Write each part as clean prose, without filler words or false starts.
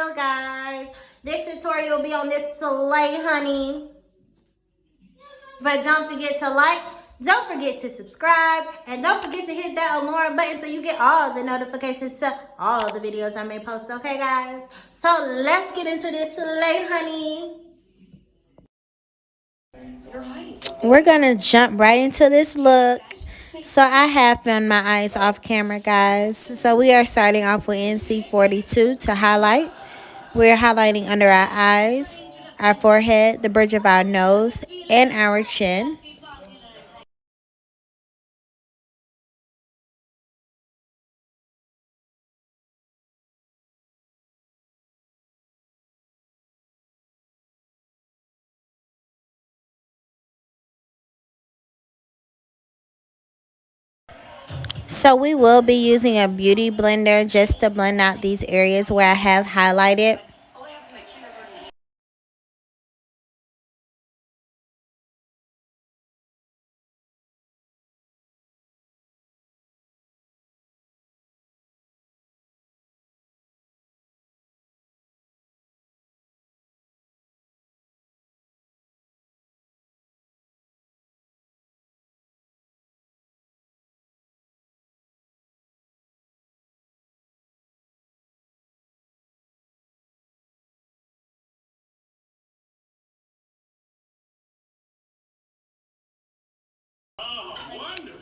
So guys, this tutorial will be on this slay honey. But don't forget to like, don't forget to subscribe, and don't forget to hit that alarm button so you get all the notifications to all the videos I may post, okay guys? So let's get into this slay honey. We're gonna jump right into this look. So I have found my eyes off camera, guys. So we are starting off with NC42 to highlight. We're highlighting under our eyes, our forehead, the bridge of our nose, and our chin. So we will be using a beauty blender just to blend out these areas where I have highlighted.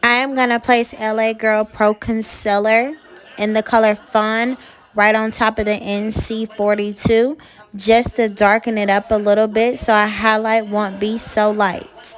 I am going to place LA Girl Pro Concealer in the color Fawn right on top of the NC42 just to darken it up a little bit so our highlight won't be so light.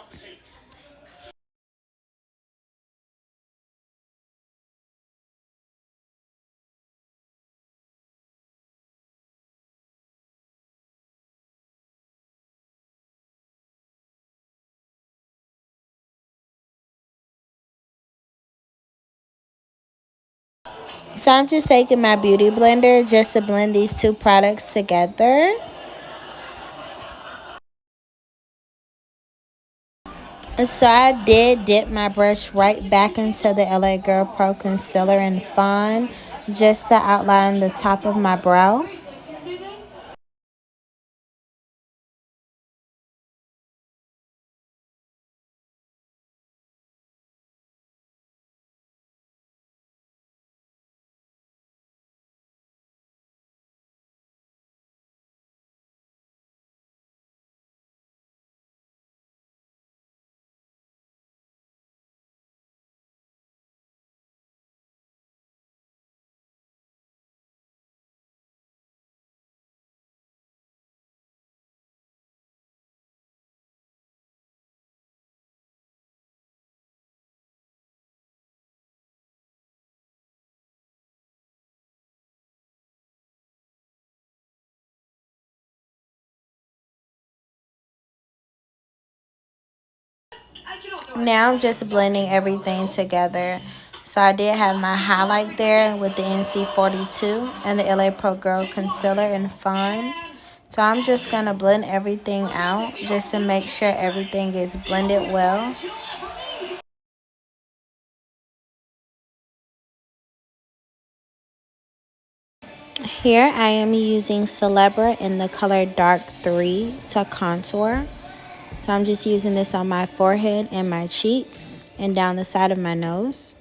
So I'm just taking my beauty blender just to blend these two products together. So I did dip my brush right back into the LA Girl Pro Concealer in Fawn just to outline the top of my brow. Now I'm just blending everything together. So I did have my highlight there with the NC42 and the LA Pro Girl Concealer in Fawn. So I'm just going to blend everything out just to make sure everything is blended well. Here I am using Celebra in the color Dark 3 to contour. So I'm just using this on my forehead and my cheeks and down the side of my nose.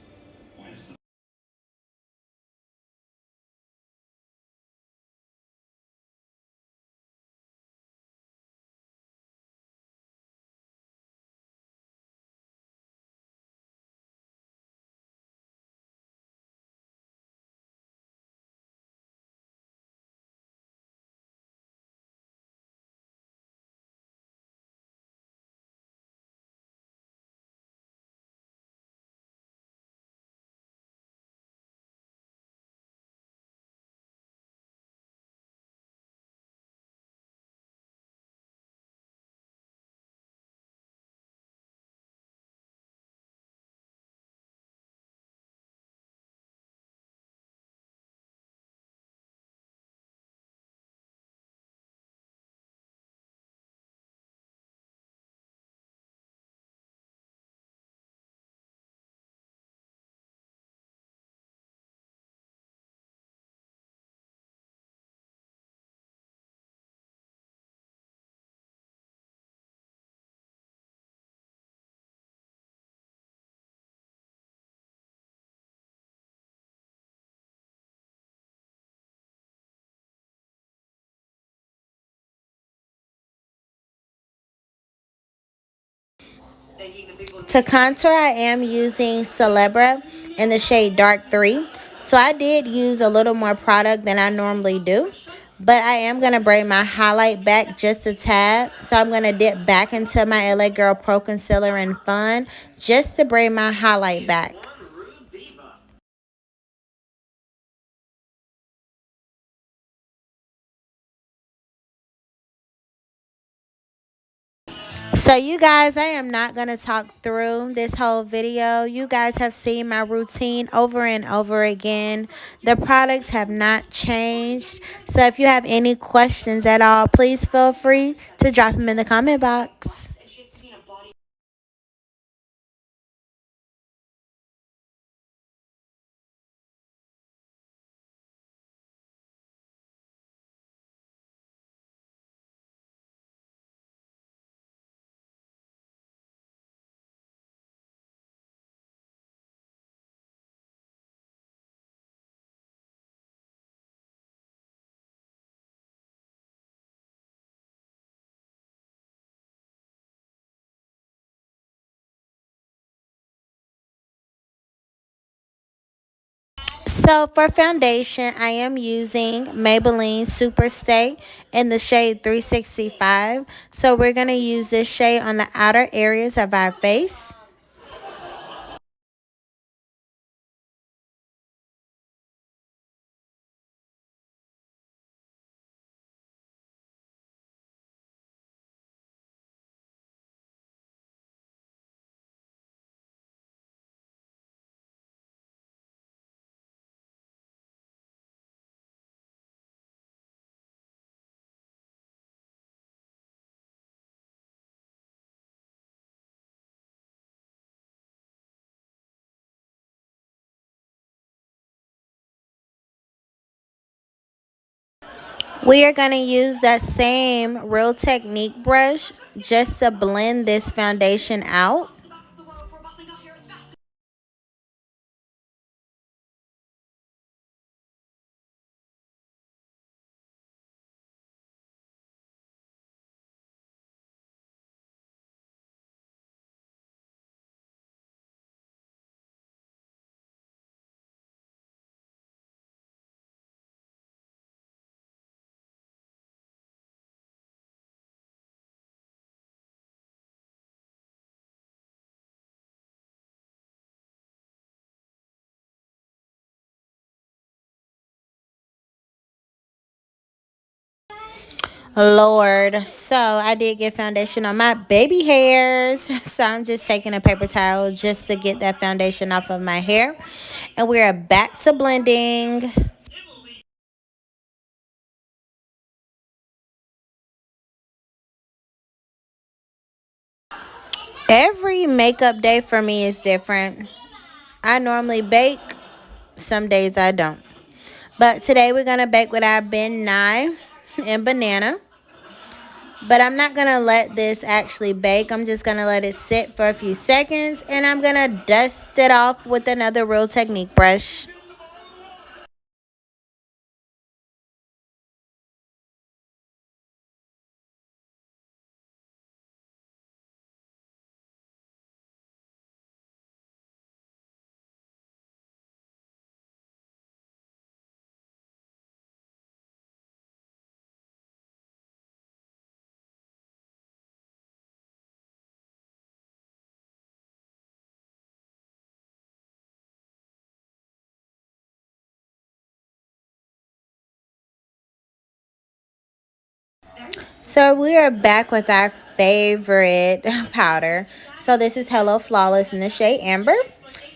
To contour, I am using Celebra in the shade Dark 3. So I did use a little more product than I normally do. But I am going to bring my highlight back just a tad. So I'm going to dip back into my LA Girl Pro Concealer in Fawn just to bring my highlight back. So you guys, I am not going to talk through this whole video. You guys have seen my routine over and over again. The products have not changed. So if you have any questions at all, please feel free to drop them in the comment box. So for foundation, I am using Maybelline Super Stay in the shade 365. So we're going to use this shade on the outer areas of our face. We are going to use that same Real Technique brush just to blend this foundation out. Lord, so I did get foundation on my baby hairs. So I'm just taking a paper towel just to get that foundation off of my hair. And we are back to blending. Every makeup day for me is different. I normally bake, some days I don't. But today we're going to bake with our Ben Nye and banana. But I'm not going to let this actually bake. I'm just going to let it sit for a few seconds. And I'm going to dust it off with another Real Technique brush. So we are back with our favorite powder. So this is Hello Flawless in the shade Amber.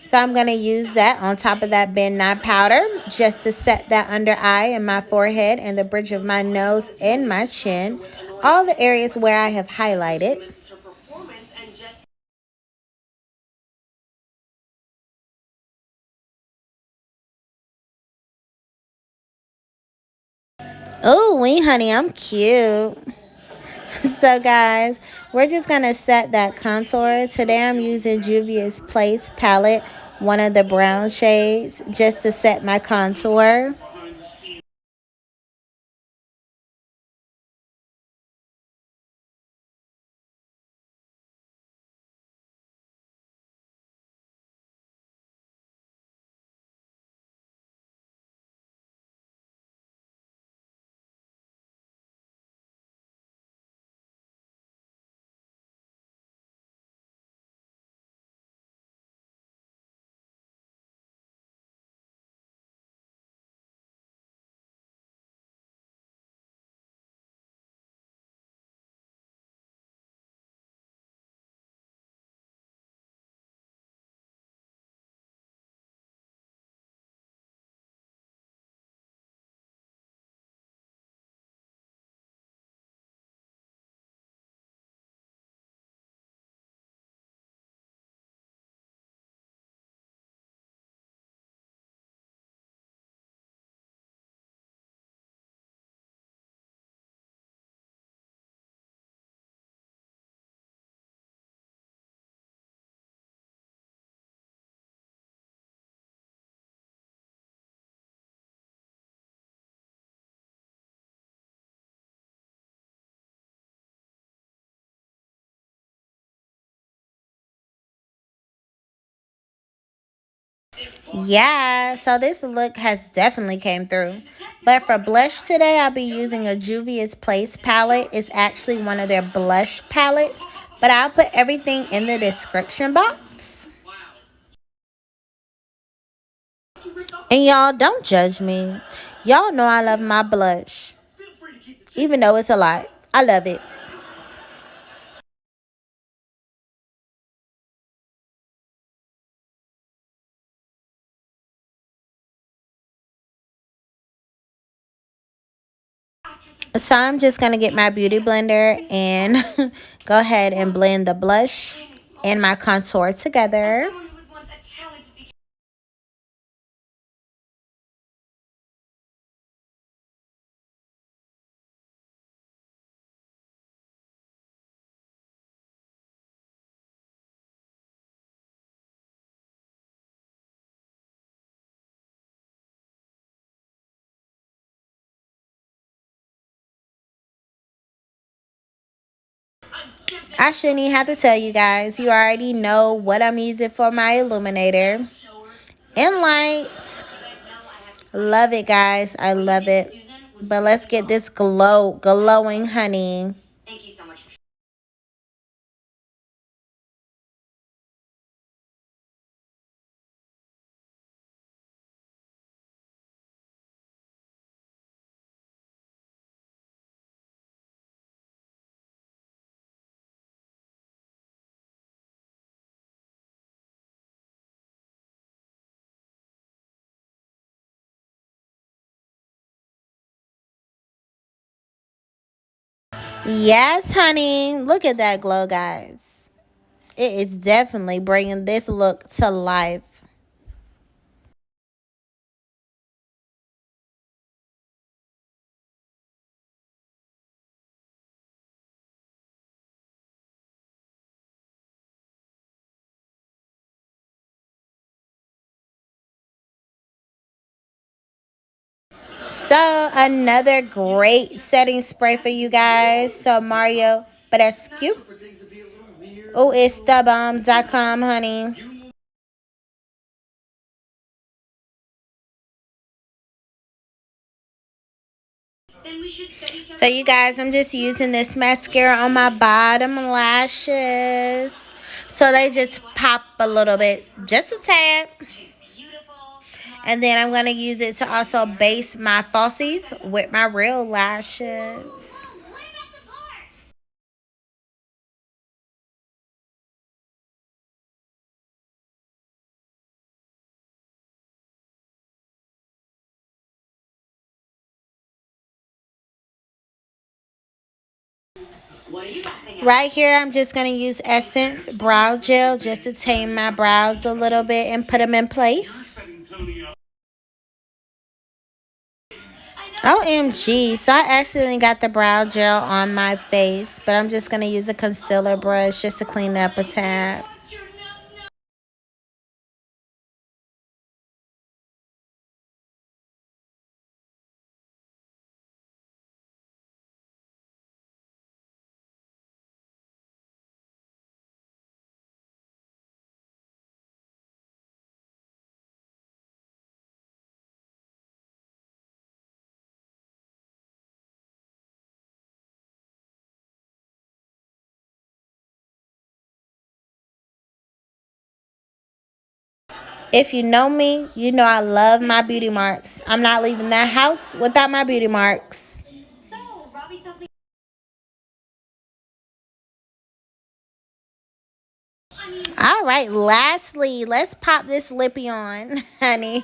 So I'm going to use that on top of that Ben Nye powder just to set that under eye and my forehead and the bridge of my nose and my chin. All the areas where I have highlighted. Oh, wee, honey, I'm cute. So guys, we're just going to set that contour. Today I'm using Juvia's Place palette, one of the brown shades, just to set my contour. Yeah, so this look has definitely came through. But for blush today, I'll be using a Juvias Place palette. It's actually one of their blush palettes. But I'll put everything in the description box. And y'all, don't judge me. Y'all know I love my blush. Even though it's a lot. I love it. So I'm just going to get my beauty blender and go ahead and blend the blush and my contour together. I shouldn't even have to tell you guys. You already know what I'm using for my illuminator. Enlight. Love it, guys. I love it. But let's get this glowing, honey. Yes, honey. Look at that glow, guys. It is definitely bringing this look to life. So another great setting spray for you guys. So Mario Badescu. Oh, it's thebomb.com, honey. So you guys, I'm just using this mascara on my bottom lashes. So they just pop a little bit, just a tad. And then I'm going to use it to also base my falsies with my real lashes. Right here, I'm just going to use Essence Brow Gel just to tame my brows a little bit and put them in place. OMG, so I accidentally got the brow gel on my face, but I'm just going to use a concealer brush just to clean up a tad. If you know me, you know I love my beauty marks. I'm not leaving that house without my beauty marks. All right, lastly, let's pop this lippy on, honey.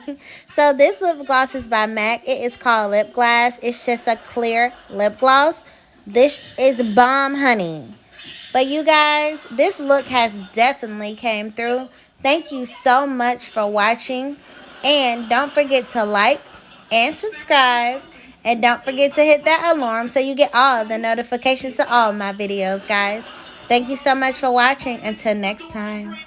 So this lip gloss is by MAC. It is called Lip Glass. It's just a clear lip gloss. This is bomb, honey. But you guys, this look has definitely came through. Thank you so much for watching. And don't forget to like and subscribe. And don't forget to hit that alarm so you get all the notifications to all my videos, guys. Thank you so much for watching. Until next time.